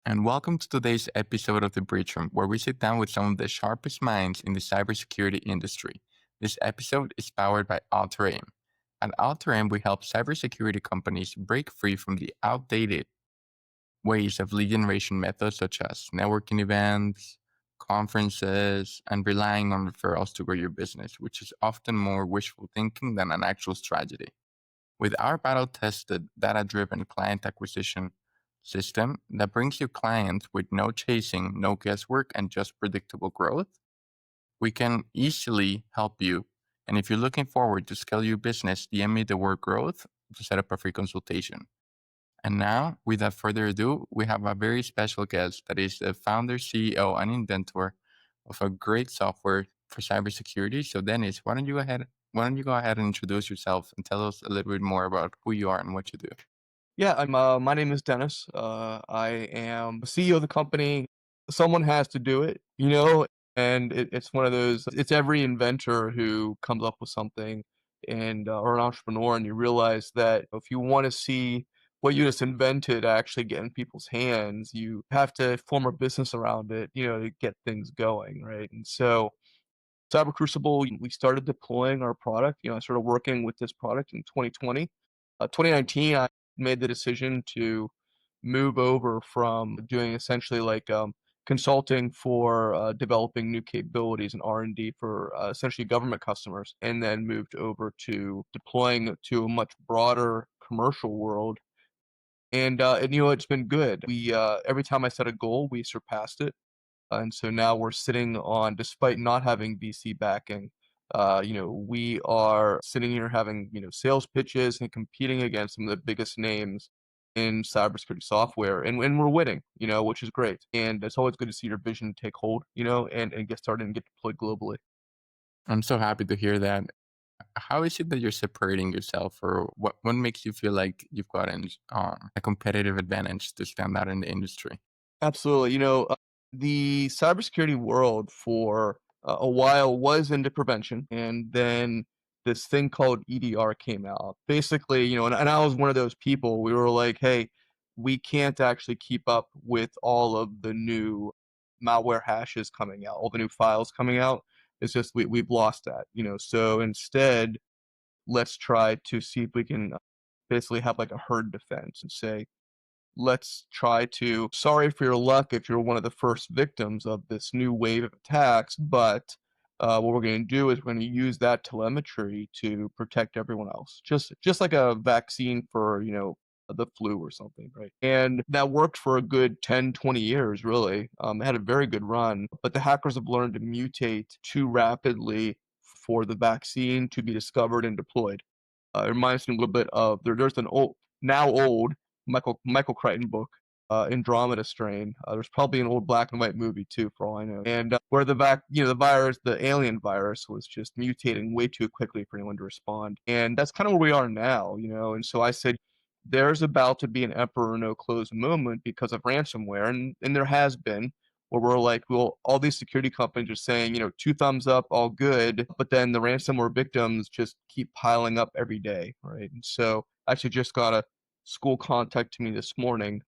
and welcome to today's episode of The Breach Room, where we sit down with some of the sharpest minds in the cybersecurity industry. This episode is powered by AlterAim. At AlterAim, we help cybersecurity companies break free from the outdated ways of lead generation methods such as networking events, conferences, and relying on referrals to grow your business, which is often more wishful thinking than an actual strategy. With our battle tested, data driven client acquisition system that brings you clients with no chasing, no guesswork, and just predictable growth, we can easily help you. And if you're looking forward to scale your business, DM me the word growth to set up a free consultation. And now, without further ado, we have a very special guest that is the founder, CEO, and inventor of a great software for cybersecurity. So, Dennis, why don't you go ahead and introduce yourself and tell us a little bit more about who you are and what you do? My name is Dennis. I am the CEO of the company. Someone has to do it, and it's one of those. It's every inventor who comes up with something, and or an entrepreneur, and you realize that if you want to see what you just invented actually get in people's hands, you have to form a business around it, to get things going, right? And so Crucible, we started deploying our product. I started working with this product in 2020. 2019, I made the decision to move over from doing essentially like consulting for developing new capabilities and R&D for essentially government customers, and then moved over to deploying to a much broader commercial world. And it's been good. We every time I set a goal, we surpassed it. And so now we're sitting on, despite not having VC backing, we are sitting here having, sales pitches and competing against some of the biggest names in cybersecurity software. And we're winning, which is great. And it's always good to see your vision take hold, and get started and get deployed globally. I'm so happy to hear that. How is it that you're separating yourself, or what makes you feel like you've gotten a competitive advantage to stand out in the industry? Absolutely. The cybersecurity world for a while was into prevention, and then this thing called EDR came out. Basically, and I was one of those people. We were like, hey, we can't actually keep up with all of the new malware hashes coming out, all the new files coming out. It's just we've lost that. So instead, let's try to see if we can basically have like a herd defense and say, let's try to sorry for your luck if you're one of the first victims of this new wave of attacks, but what we're going to do is we're going to use that telemetry to protect everyone else, just like a vaccine for the flu or something, right? And that worked for a good 10, 20 years, really. It had a very good run, but the hackers have learned to mutate too rapidly for the vaccine to be discovered and deployed. It reminds me a little bit of there's an old Michael Crichton book, Andromeda Strain. There's probably an old black and white movie too, for all I know. And where the virus, the alien virus, was just mutating way too quickly for anyone to respond. And that's kind of where we are now. And so I said, there's about to be an emperor no clothes moment because of ransomware, and there has been. Where we're like, well, all these security companies are saying, two thumbs up, all good, but then the ransomware victims just keep piling up every day, right? And so I actually just got a school contacted me this morning.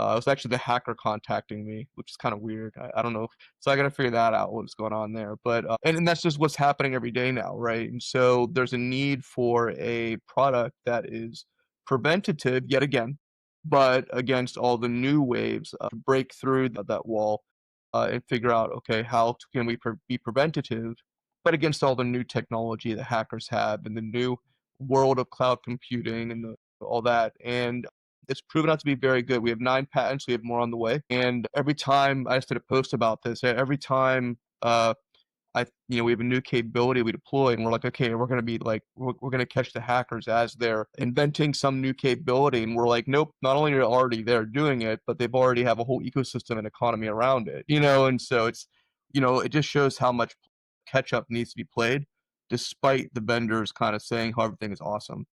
It was actually the hacker contacting me, which is kind of weird. I don't know. So I got to figure that out, what's going on there. But and that's just what's happening every day now, right? And so there's a need for a product that is preventative yet again, but against all the new waves, to break through that wall, and figure out, okay, how can we be preventative, but against all the new technology that hackers have and the new world of cloud computing and all that. And it's proven out to be very good. We have 9 patents. We have more on the way. And every time I just did a post about this, every time we have a new capability we deploy, and we're like, okay, we're going to be like, we're going to catch the hackers as they're inventing some new capability. And we're like, nope, not only are they already there doing it, but they've already have a whole ecosystem and economy around it. And so it just shows how much catch up needs to be played, despite the vendors kind of saying how everything is awesome.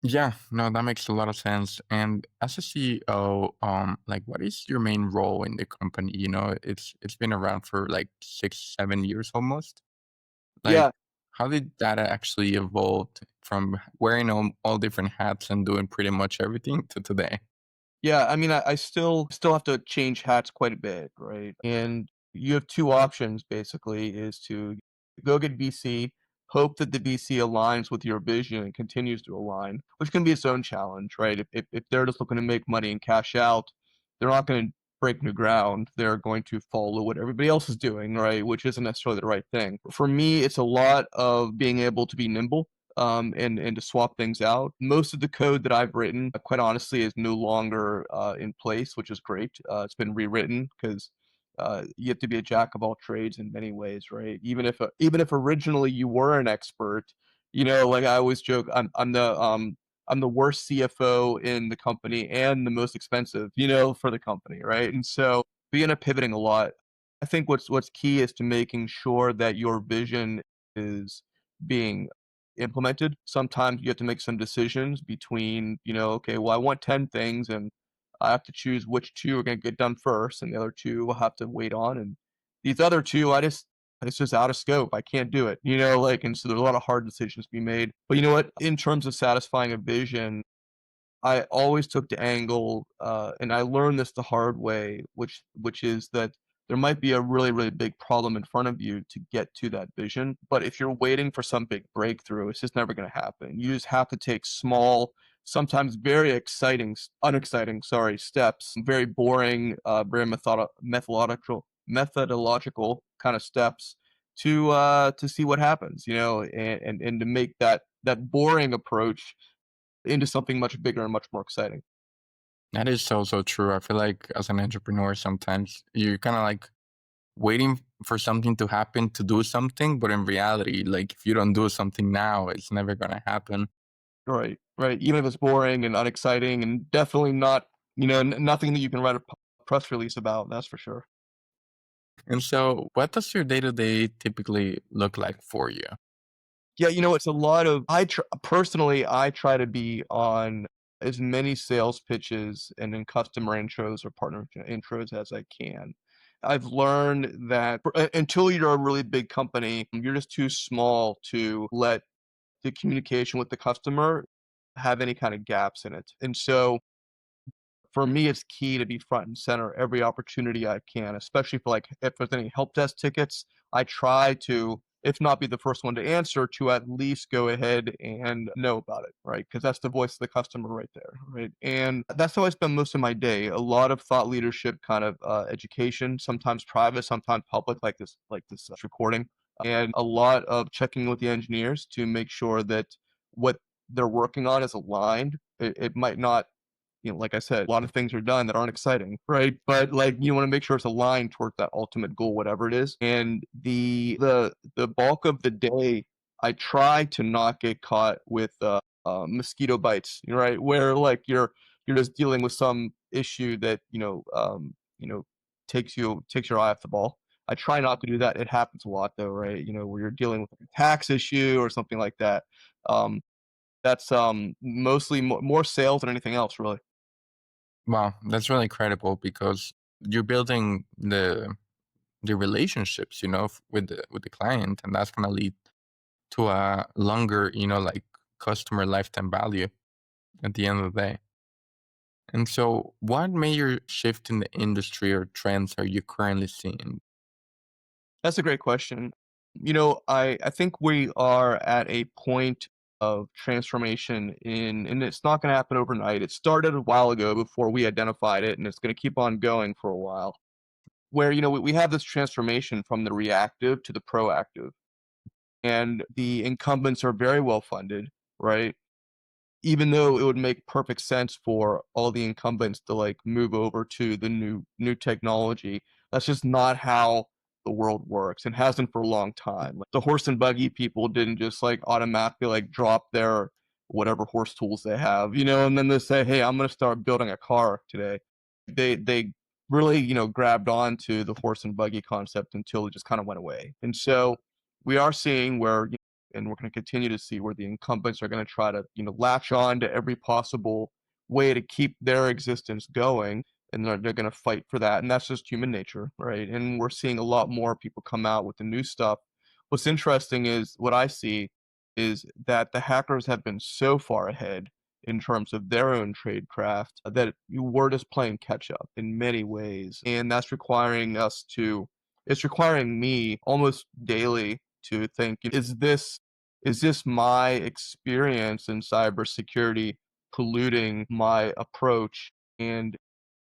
Yeah, no, that makes a lot of sense. And as a CEO, like, what is your main role in the company? It's been around for like 6, 7 years almost. Like, Yeah, how did data actually evolve from wearing all different hats and doing pretty much everything to today? Yeah, I mean, I still have to change hats quite a bit, right? And you have 2 options basically, is to go get VC, hope that the VC aligns with your vision and continues to align, which can be its own challenge, right? If they're just looking to make money and cash out, they're not gonna break new ground. They're going to follow what everybody else is doing, right? Which isn't necessarily the right thing. For me, it's a lot of being able to be nimble, and to swap things out. Most of the code that I've written, quite honestly, is no longer in place, which is great. It's been rewritten because you have to be a jack of all trades in many ways, right? Even if originally you were an expert, like I always joke, I'm the worst CFO in the company and the most expensive, for the company, right? And so we end up pivoting a lot. I think what's key is to making sure that your vision is being implemented. Sometimes you have to make some decisions between, okay, well, I want 10 things and I have to choose which 2 are gonna get done first, and the other 2 will have to wait on, and these other 2, it's just out of scope. I can't do it, and so there's a lot of hard decisions to be made. But you know what? In terms of satisfying a vision, I always took the angle, and I learned this the hard way, which is that there might be a really, really big problem in front of you to get to that vision. But if you're waiting for some big breakthrough, it's just never going to happen. You just have to take small, sometimes very unexciting, sorry, steps, very boring, very methodological kind of steps to see what happens, and to make that boring approach into something much bigger and much more exciting. That is so, so true. I feel like as an entrepreneur, sometimes you're kind of like waiting for something to happen to do something, but in reality, like if you don't do something now, it's never going to happen. Right, right. Even if it's boring and unexciting and definitely not, nothing that you can write a press release about, that's for sure. And so, what does your day to day typically look like for you? Yeah, it's a lot of personally, I try to be on as many sales pitches and then customer intros or partner intros as I can. I've learned that until you're a really big company, you're just too small to let the communication with the customer have any kind of gaps in it. And so for me, it's key to be front and center every opportunity I can, especially for like if there's any help desk tickets. I try to, if not be the first one to answer, to at least go ahead and know about it, right? Because that's the voice of the customer right there, right? And that's how I spend most of my day. A lot of thought leadership, kind of education, sometimes private, sometimes public, like this recording, and a lot of checking with the engineers to make sure that what they're working on is aligned. It might not, like I said, a lot of things are done that aren't exciting, right? But like you want to make sure it's aligned towards that ultimate goal, whatever it is. And the bulk of the day, I try to not get caught with mosquito bites, right? Where like you're just dealing with some issue that takes your eye off the ball. I try not to do that. It happens a lot though, right? Where you're dealing with like a tax issue or something like that. Um, that's mostly more sales than anything else, really. Wow, that's really incredible because you're building the relationships, with the client, and that's gonna lead to a longer, like customer lifetime value at the end of the day. And so, what major shift in the industry or trends are you currently seeing? That's a great question. I think we are at a point of transformation and it's not going to happen overnight. It started a while ago before we identified it, and it's going to keep on going for a while. Where, we have this transformation from the reactive to the proactive, and the incumbents are very well funded, right? Even though it would make perfect sense for all the incumbents to like move over to the new technology, that's just not how the world works and hasn't for a long time. Like the horse and buggy people didn't just like automatically like drop their whatever horse tools they have, and then they say, "Hey, I'm going to start building a car today." They really, grabbed on to the horse and buggy concept until it just kind of went away. And so we are seeing where, and we're going to continue to see where the incumbents are going to try to, latch on to every possible way to keep their existence going, and they're going to fight for that, and that's just human nature, right? And we're seeing a lot more people come out with the new stuff. What's interesting is what I see is that the hackers have been so far ahead in terms of their own tradecraft, that you were just playing catch up in many ways. And that's requiring us to it's requiring me almost daily to think, is this my experience in cybersecurity polluting my approach? And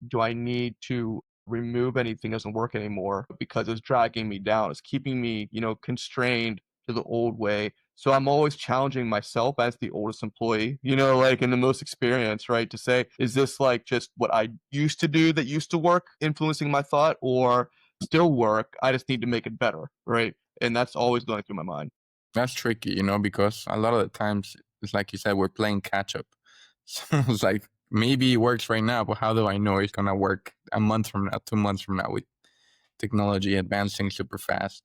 do I need to remove anything that doesn't work anymore because it's dragging me down? It's keeping me, constrained to the old way. So I'm always challenging myself as the oldest employee, like in the most experience, right? To say, is this like just what I used to do that used to work, influencing my thought, or still work? I just need to make it better, right? And that's always going through my mind. That's tricky, because a lot of the times it's like you said, we're playing catch up. So it's like maybe it works right now, but how do I know it's gonna work a month from now, 2 months from now with technology advancing super fast?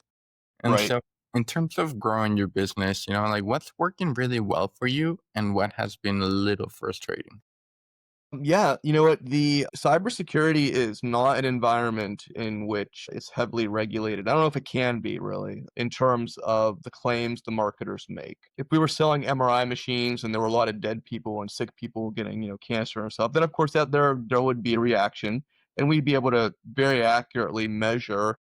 And Right. so in terms of growing your business, like what's working really well for you and what has been a little frustrating? Yeah, you know what? The cybersecurity is not an environment in which it's heavily regulated. I don't know if it can be really in terms of the claims the marketers make. If we were selling MRI machines and there were a lot of dead people and sick people getting, cancer and stuff, then of course that there would be a reaction and we'd be able to very accurately measure,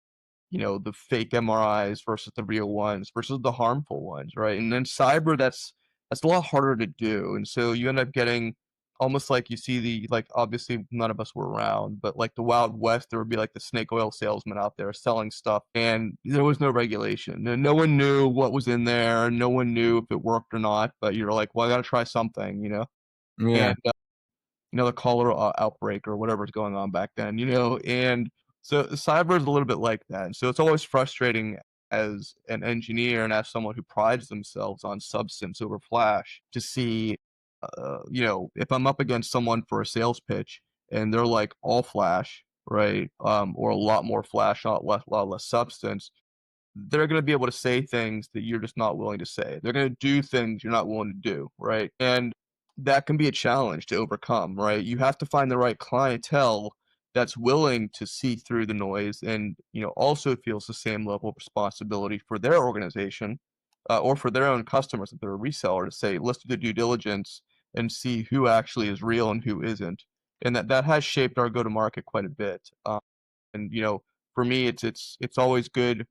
the fake MRIs versus the real ones versus the harmful ones, right? And then cyber, that's a lot harder to do. And so you end up getting almost like you see like obviously none of us were around, but like the Wild West, there would be like the snake oil salesman out there selling stuff and there was no regulation. And no one knew what was in there. No one knew if it worked or not, but you're like, well, I gotta try something, Yeah. And the cholera outbreak or whatever's going on back then, and so cyber is a little bit like that. And so it's always frustrating as an engineer and as someone who prides themselves on substance over flash to see, if I'm up against someone for a sales pitch and they're like all flash, right, or a lot more flash, lot less substance, they're going to be able to say things that you're just not willing to say. They're going to do things you're not willing to do, right? And that can be a challenge to overcome, right? You have to find the right clientele that's willing to see through the noise and, also feels the same level of responsibility for their organization or for their own customers if they're a reseller to say, let's do the due diligence and see who actually is real and who isn't. And that has shaped our go to market quite a bit. And for me, it's always good,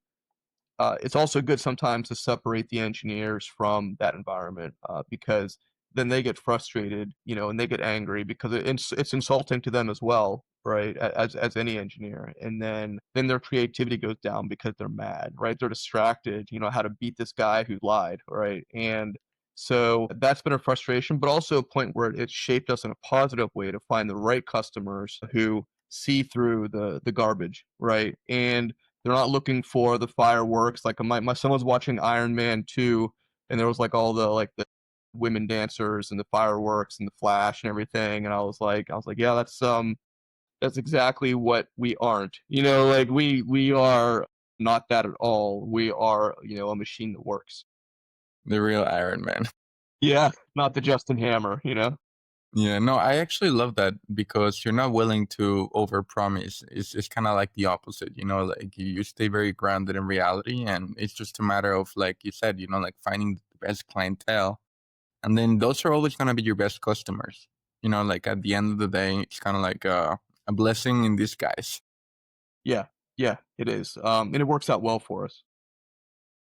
it's also good sometimes to separate the engineers from that environment because then they get frustrated, and they get angry because it's insulting to them as well, right? As any engineer, and then their creativity goes down because they're mad, right? They're distracted, how to beat this guy who lied, right? And so that's been a frustration, but also a point where it's shaped us in a positive way to find the right customers who see through the garbage, right? And they're not looking for the fireworks. Like my son was watching Iron Man 2, and there was like all the women dancers and the fireworks and the flash and everything. And I was like, yeah, that's exactly what we aren't. Like we are not that at all. We are, a machine that works. The real Iron Man. Yeah, not the Justin Hammer, Yeah, no, I actually love that because you're not willing to overpromise. It's kind of like the opposite, like you stay very grounded in reality, and it's just a matter of, like you said, like finding the best clientele, and then those are always gonna be your best customers. Like at the end of the day, it's kind of like a blessing in disguise. Yeah, yeah, it is. And it works out well for us.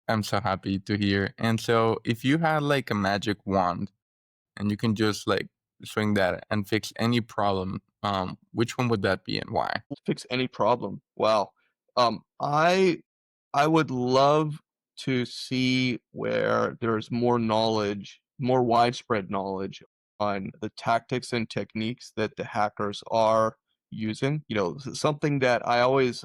I'm so happy to hear. And so, if you had like a magic wand and you can just like swing that and fix any problem, which one would that be and why? Fix any problem. Wow. I would love to see where there's more knowledge, more widespread knowledge on the tactics and techniques that the hackers are using. Something that I always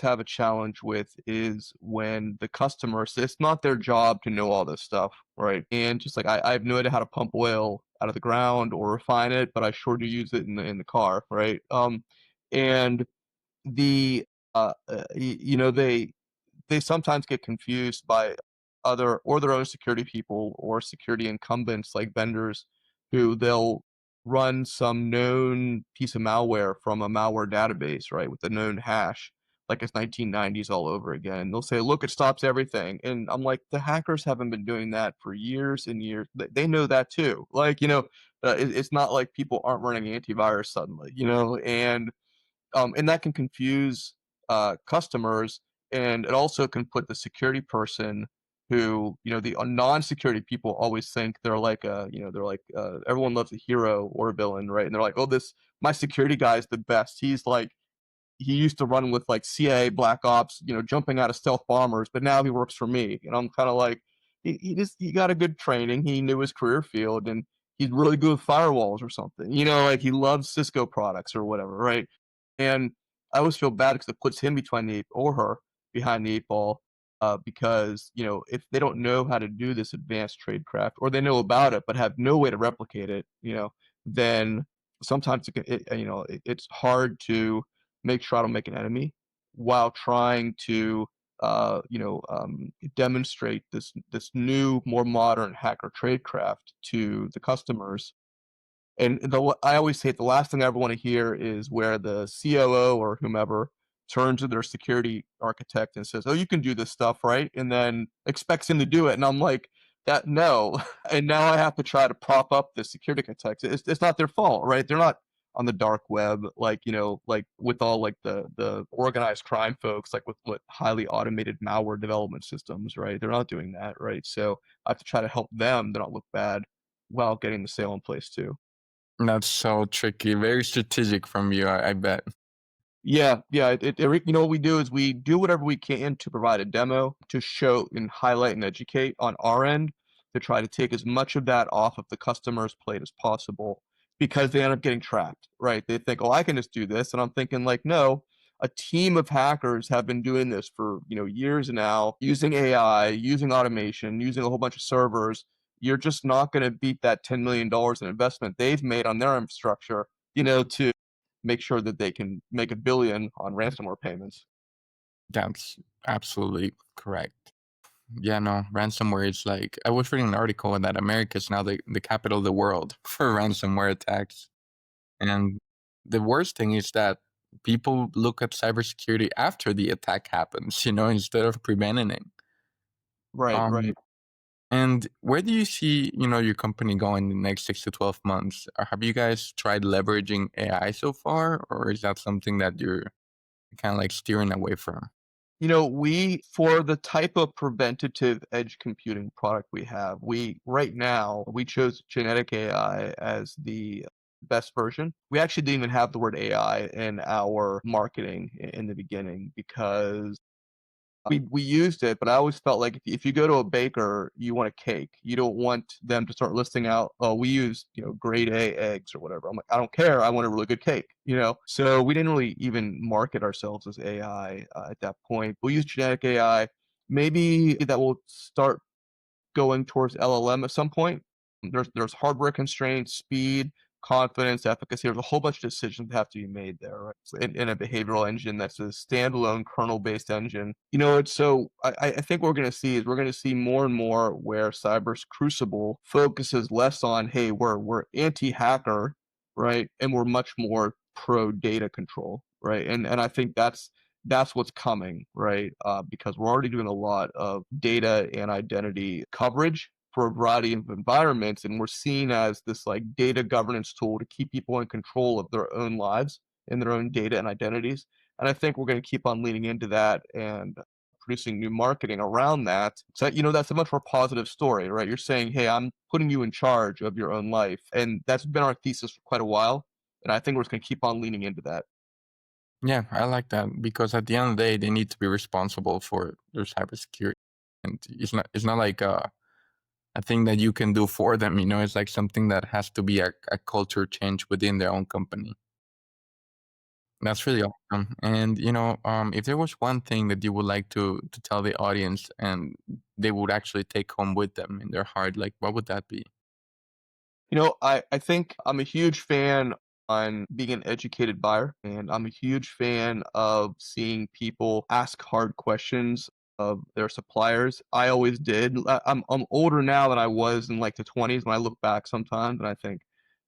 have a challenge with is when the customers, it's not their job to know all this stuff, right? And just like I have no idea how to pump oil out of the ground or refine it, but I sure do use it in the car, right? And the they sometimes get confused by other or their own security people or security incumbents like vendors who they'll run some known piece of malware from a malware database, right, with a known hash, like it's 1990s all over again. They'll say, "Look, it stops everything," and I'm like, the hackers haven't been doing that for years and years. They know that too. Like, It's not like people aren't running antivirus suddenly, you know, and that can confuse customers, and it also can put the security person who, you know, the non-security people always think they're like they're like everyone loves a hero or a villain, right? And they're like, oh, this my security guy is the best. He's like he used to run with like CIA Black Ops, you know, jumping out of stealth bombers, but now he works for me. And I'm kind of like, he got a good training. He knew his career field, and he's really good with firewalls or something. You know, like he loves Cisco products or whatever, right? And I always feel bad because it puts him behind the or her behind the eight ball, because you know if they don't know how to do this advanced tradecraft, or they know about it but have no way to replicate it, you know, then sometimes it's hard to make sure I don't make an enemy while trying to demonstrate this new, more modern hacker tradecraft to the customers. And I always say the last thing I ever want to hear is where the COO or whomever turns to their security architect and says, "Oh, you can do this stuff, right?" And then expects him to do it. And I'm like, "That no." And now I have to try to prop up the security architects. It's not their fault, right? They're not on the dark web like like with all like the organized crime folks, like with highly automated malware development systems, right? They're not doing that, right? So I have to try to help them to not look bad while getting the sale in place too. That's so tricky. Very strategic from you, I bet. Yeah, yeah. You know what we do is we do whatever we can to provide a demo to show and highlight and educate on our end to try to take as much of that off of the customer's plate as possible because they end up getting trapped, right? They think, "Oh, I can just do this," and I'm thinking, like, no. A team of hackers have been doing this for years now, using AI, using automation, using a whole bunch of servers. You're just not going to beat that $10 million in investment they've made on their infrastructure, to make sure that they can make a billion on ransomware payments. That's absolutely correct. Yeah, no, ransomware is like I was reading an article that America is now the capital of the world for ransomware attacks. And the worst thing is that people look at cybersecurity after the attack happens, instead of preventing it. Right, Um, right. and where do you see, your company going in the next 6 to 12 months? Have you guys tried leveraging AI so far, or is that something that you're kind of like steering away from? We for the type of preventative edge computing product we have, we right now we chose genetic AI as the best version. We actually didn't even have the word AI in our marketing in the beginning because we used it, but I always felt like if you go to a baker, you want a cake. You don't want them to start listing out, "Oh, we use, grade A eggs," or whatever. I'm like, "I don't care. I want a really good cake," you know? So we didn't really even market ourselves as AI, at that point. We use genetic AI. Maybe that will start going towards LLM at some point. There's hardware constraints, speed, confidence, efficacy. There's a whole bunch of decisions that have to be made there, right? So in a behavioral engine that's a standalone kernel-based engine. It's so I think what we're gonna see is we're gonna see more and more where Cyber's Crucible focuses less on, hey, we're anti-hacker, right? And we're much more pro data control, right? And I think that's what's coming, right? Because we're already doing a lot of data and identity coverage for a variety of environments, and we're seen as this like data governance tool to keep people in control of their own lives and their own data and identities. And I think we're going to keep on leaning into that and producing new marketing around that. So, that's a much more positive story, right? You're saying, hey, I'm putting you in charge of your own life. And that's been our thesis for quite a while. And I think we're just going to keep on leaning into that. Yeah, I like that because at the end of the day, they need to be responsible for their cybersecurity, and it's not like a thing that you can do for them. It's like something that has to be a culture change within their own company. That's really awesome. And if there was one thing that you would like to tell the audience and they would actually take home with them in their heart, like what would that be? I think I'm a huge fan on being an educated buyer, and I'm a huge fan of seeing people ask hard questions of their suppliers. I always did. I'm older now than I was in like the 20s when I look back sometimes and I think,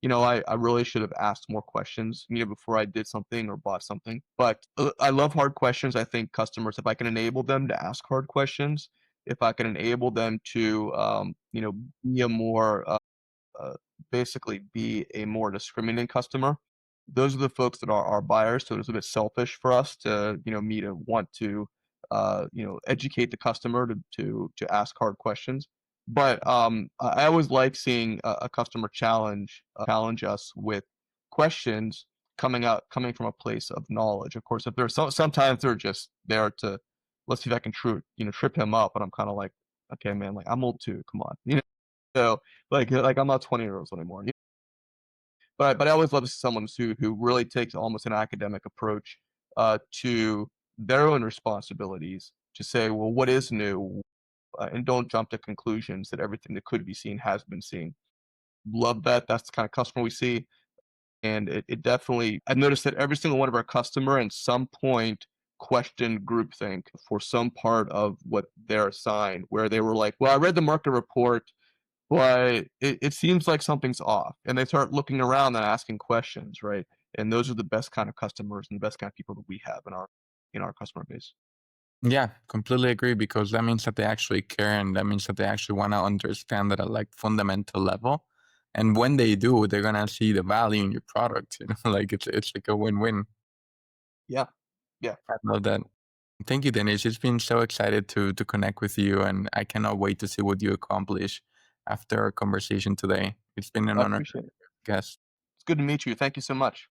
I really should have asked more questions, before I did something or bought something. But I love hard questions. I think customers, if I can enable them to ask hard questions, if I can enable them to, be a more basically be a more discriminating customer. Those are the folks that are our buyers, so it's a bit selfish for us to, me to want to, educate the customer to ask hard questions. But I always like seeing a customer challenge us with questions coming from a place of knowledge. Of course, if there's sometimes they're just there to let's see if I can trip him up, and I'm kind of like, okay, man, like I'm old too. Come on, so like I'm not 20 years old anymore. But I always love to see someone who really takes almost an academic approach to their own responsibilities to say, well, what is new, and don't jump to conclusions that everything that could be seen has been seen. Love that. That's the kind of customer we see. And it definitely, I've noticed that every single one of our customer at some point questioned groupthink for some part of what they're assigned, where they were like, well, I read the market report, but it seems like something's off. And they start looking around and asking questions, right? And those are the best kind of customers and the best kind of people that we have in our customer base. Yeah, completely agree because that means that they actually care and that means that they actually want to understand at a like fundamental level. And when they do, they're gonna see the value in your product. Like it's like a win-win. Yeah. Yeah. I love that. Thank you, Dennis. It's been so excited to connect with you, and I cannot wait to see what you accomplish after our conversation today. It's been an I honor, appreciate it. guest. It's good to meet you. Thank you so much.